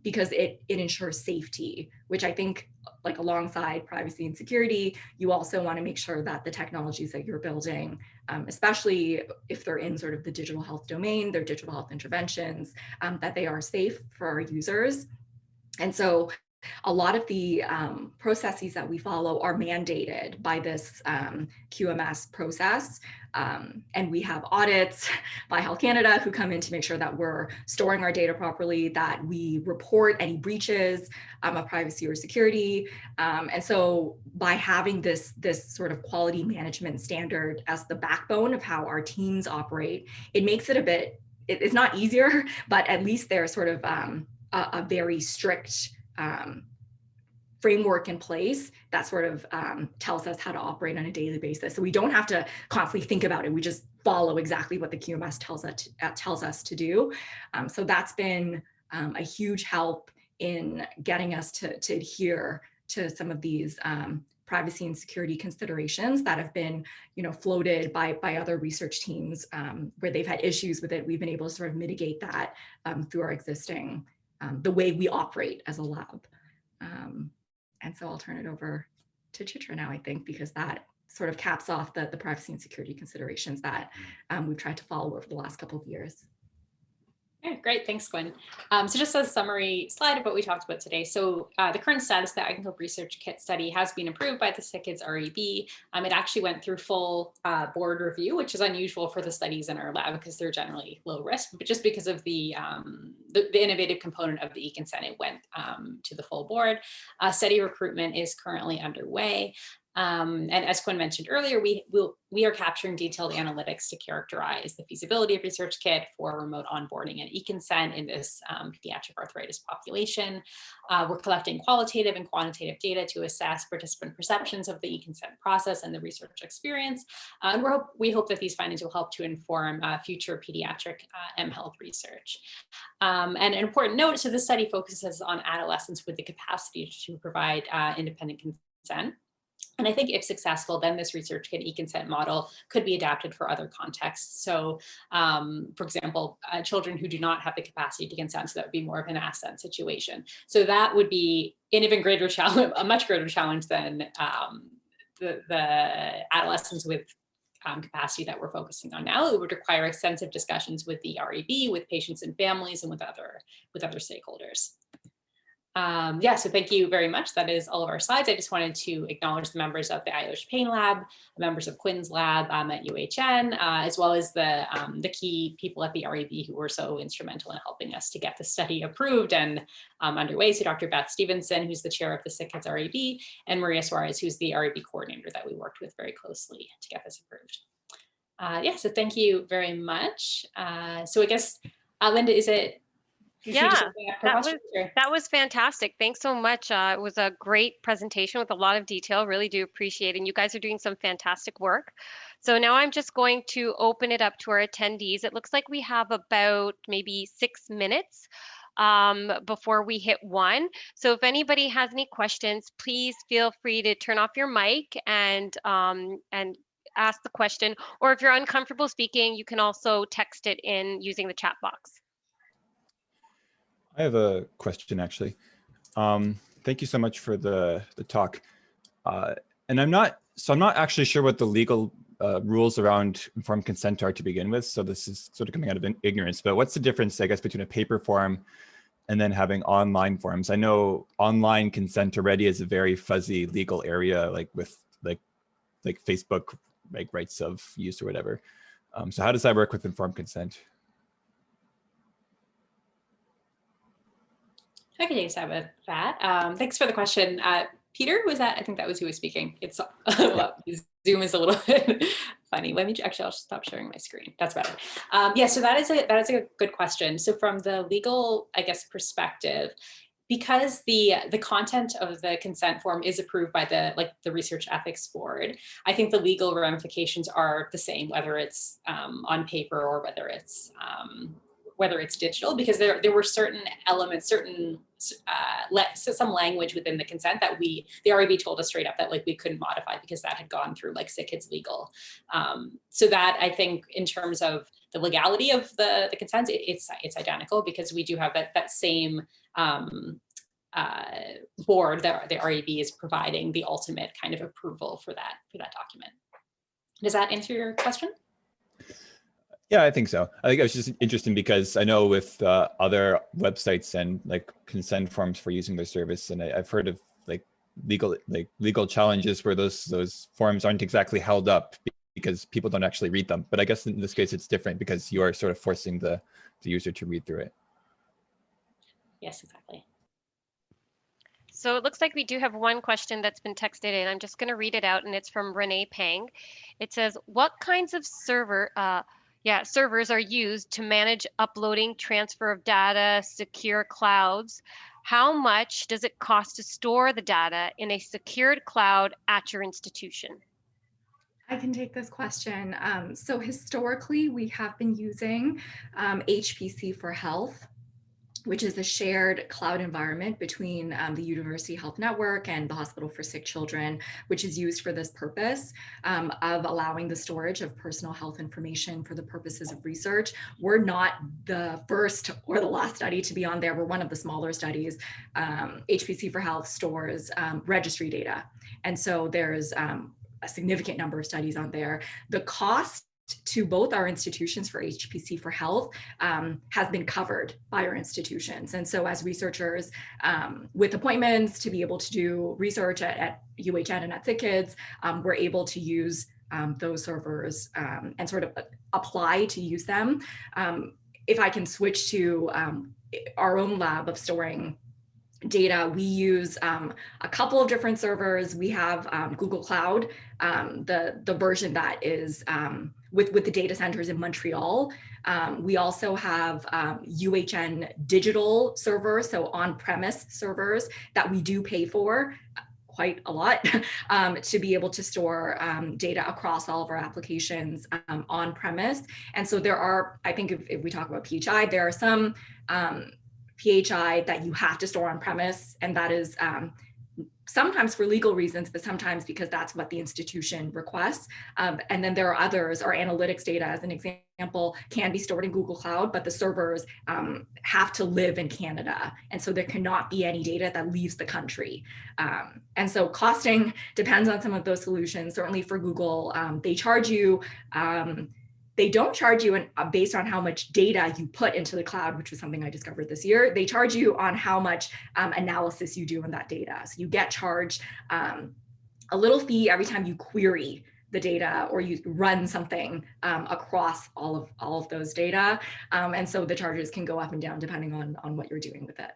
because it ensures safety, which I think, like, alongside privacy and security, you also want to make sure that the technologies that you're building, especially if they're in sort of the digital health domain, their digital health interventions, that they are safe for our users. And so a lot of the processes that we follow are mandated by this QMS process. And we have audits by Health Canada who come in to make sure that we're storing our data properly, that we report any breaches of privacy or security. And so by having this sort of quality management standard as the backbone of how our teams operate, it makes it a bit, it's not easier, but at least there's sort of a very strict framework in place that sort of tells us how to operate on a daily basis. So we don't have to constantly think about it. We just follow exactly what the QMS tells us to do. So that's been a huge help in getting us to adhere to some of these privacy and security considerations that have been, floated by other research teams where they've had issues with it. We've been able to sort of mitigate that through our existing, the way we operate as a lab. And so I'll turn it over to Chitra now, I think, because that sort of caps off the privacy and security considerations that we've tried to follow over the last couple of years. Yeah, great, thanks, Quynh. So just as a summary slide of what we talked about today. So the current status of the iCanCope ResearchKit study has been approved by the SickKids REB. It actually went through full board review, which is unusual for the studies in our lab because they're generally low risk, but just because of the innovative component of the eConsent, it went to the full board. Study recruitment is currently underway. And as Quynh mentioned earlier, we are capturing detailed analytics to characterize the feasibility of ResearchKit for remote onboarding and eConsent in this pediatric arthritis population. We're collecting qualitative and quantitative data to assess participant perceptions of the eConsent process and the research experience. And we hope that these findings will help to inform future pediatric mHealth research. And an important note, so this study focuses on adolescents with the capacity to provide independent consent. And I think if successful, then this ResearchKit eConsent model could be adapted for other contexts. So for example, children who do not have the capacity to consent, so that would be more of an assent situation. So that would be an even greater challenge, a much greater challenge than the adolescents with capacity that we're focusing on now. It would require extensive discussions with the REB, with patients and families, and with other stakeholders. So thank you very much. That is all of our slides. I just wanted to acknowledge the members of the IOSH Pain Lab, members of Quynh's lab at UHN, as well as the key people at the REB who were so instrumental in helping us to get the study approved and underway. So Dr. Beth Stevenson, who's the chair of the SickKids REB, and Maria Suarez, who's the REB coordinator that we worked with very closely to get this approved. So thank you very much. So I guess, Linda, is it? Yeah, that was fantastic. Thanks so much. It was a great presentation with a lot of detail. Really do appreciate it. And you guys are doing some fantastic work. So now I'm just going to open it up to our attendees. It looks like we have about maybe 6 minutes before we hit 1. So if anybody has any questions, please feel free to turn off your mic and ask the question. Or if you're uncomfortable speaking, you can also text it in using the chat box. I have a question, actually. Thank you so much for the talk. And I'm not actually sure what the legal rules around informed consent are to begin with. So this is sort of coming out of ignorance, but what's the difference, I guess, between a paper form and then having online forms? I know online consent already is a very fuzzy legal area, like with like Facebook, like rights of use or whatever. So how does that work with informed consent? I can take a stab at that. Thanks for the question. Peter, was that? I think that was who was speaking. It's Zoom is a little bit funny. Let me actually, I'll stop sharing my screen. That's better. So that is a good question. So from the legal, I guess, perspective, because the content of the consent form is approved by the Research Ethics Board, I think the legal ramifications are the same, whether it's on paper or whether it's digital, because there were certain elements, some language within the consent that the REB told us straight up that we couldn't modify because that had gone through SickKids legal. So that, I think, in terms of the legality of the consent, it's identical, because we do have that same board that the REB is providing the ultimate kind of approval for that document. Does that answer your question? Yeah, I think so. I think it was just interesting because I know with other websites and like consent forms for using their service, and I've heard of like legal challenges where those forms aren't exactly held up because people don't actually read them. But I guess in this case it's different because you are sort of forcing the user to read through it. Yes, exactly. So it looks like we do have one question that's been texted in. I'm just going to read it out, and it's from Renee Pang. It says, what kinds of servers are used to manage uploading, transfer of data, secure clouds? How much does it cost to store the data in a secured cloud at your institution? I can take this question. So historically, we have been using HPC for Health, which is a shared cloud environment between the University Health Network and the Hospital for Sick Children, which is used for this purpose of allowing the storage of personal health information for the purposes of research. We're not the first or the last study to be on there. We're one of the smaller studies. HPC for Health stores registry data. And so there's a significant number of studies on there. The cost to both our institutions for HPC for Health has been covered by our institutions. And so as researchers with appointments to be able to do research at UHN and at Sick Kids, we're able to use those servers and sort of apply to use them. If I can switch to our own lab of storing data, we use a couple of different servers. We have Google Cloud, the version that is with the data centers in Montreal. We also have UHN digital servers, so on-premise servers that we do pay for quite a lot to be able to store data across all of our applications on premise. And so there are, I think if we talk about PHI, there are some PHI that you have to store on premise, and that is sometimes for legal reasons, but sometimes because that's what the institution requests. And then there are others, our analytics data, as an example, can be stored in Google Cloud, but the servers have to live in Canada. And so there cannot be any data that leaves the country. And so costing depends on some of those solutions. Certainly for Google, they charge you, they don't charge you based on how much data you put into the cloud, which was something I discovered this year. They charge you on how much analysis you do on that data. So you get charged a little fee every time you query the data or you run something across all of those data. And so the charges can go up and down depending on what you're doing with it.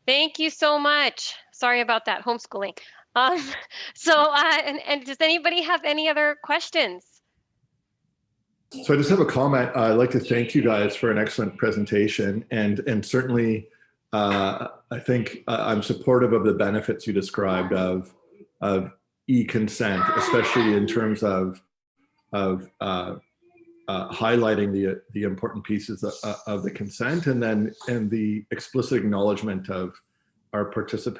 Thank you so much. Sorry about that homeschooling. And does anybody have any other questions? So I just have a comment. I'd like to thank you guys for an excellent presentation, and certainly I think I'm supportive of the benefits you described of eConsent, especially in terms of highlighting the important pieces of the consent, and the explicit acknowledgement of our potential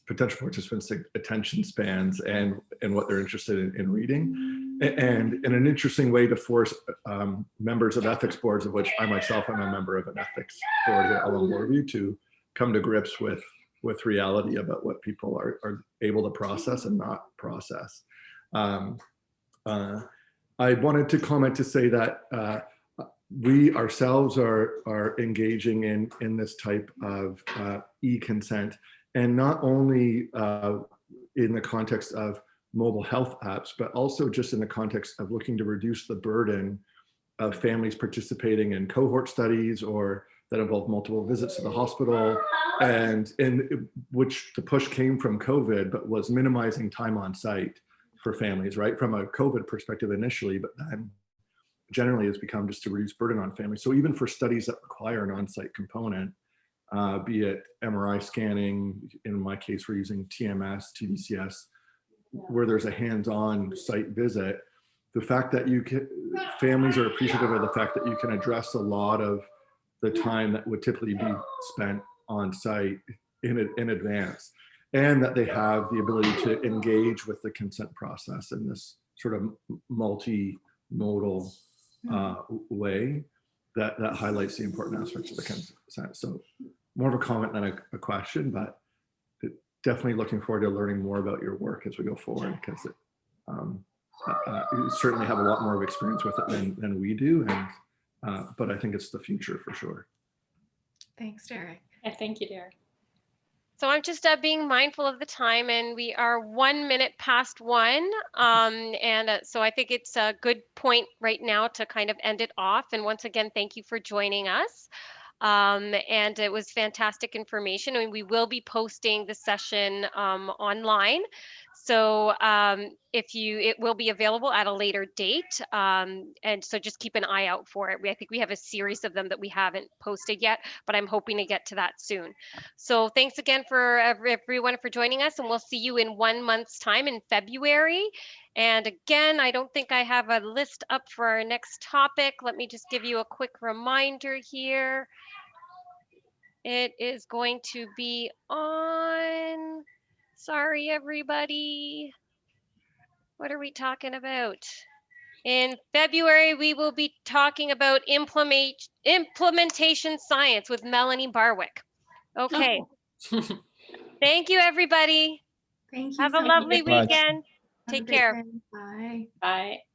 participants' attention spans and what they're interested in reading, and in an interesting way to force members of ethics boards, of which I myself am a member of an ethics board here at Moorview, to come to grips with reality about what people are able to process and not process. I wanted to comment to say that we ourselves are engaging in this type of e-consent, and not only in the context of mobile health apps, but also just in the context of looking to reduce the burden of families participating in cohort studies or that involve multiple visits to the hospital, and which the push came from COVID, but was minimizing time on site for families, right? From a COVID perspective initially, but then generally has become just to reduce burden on families. So even for studies that require an on-site component, be it MRI scanning, in my case, we're using TMS, TDCS, where there's a hands-on site visit, the fact that families are appreciative of the fact that you can address a lot of the time that would typically be spent on site in advance, and that they have the ability to engage with the consent process in this sort of multimodal way that highlights the important aspects of the consent. So more of a comment than a question, but definitely looking forward to learning more about your work as we go forward, because certainly have a lot more of experience with it than we do. And but I think it's the future for sure. Thanks, Derek. Yeah, thank you, Derek. So I'm just being mindful of the time, and we are 1 minute past 1. So I think it's a good point right now to kind of end it off. And once again, thank you for joining us. And it was fantastic information. I mean, we will be posting the session online. So it will be available at a later date. And so just keep an eye out for it. I think we have a series of them that we haven't posted yet, but I'm hoping to get to that soon. So thanks again for everyone for joining us, and we'll see you in 1 month's time in February. And again, I don't think I have a list up for our next topic. Let me just give you a quick reminder here. It is going to be on, sorry, everybody. What are we talking about? In February, we will be talking about implementation science with Melanie Barwick. Okay. Oh. Thank you, everybody. Thank you. Have a so lovely much. weekend. Have a Take great care. day. Bye. Bye.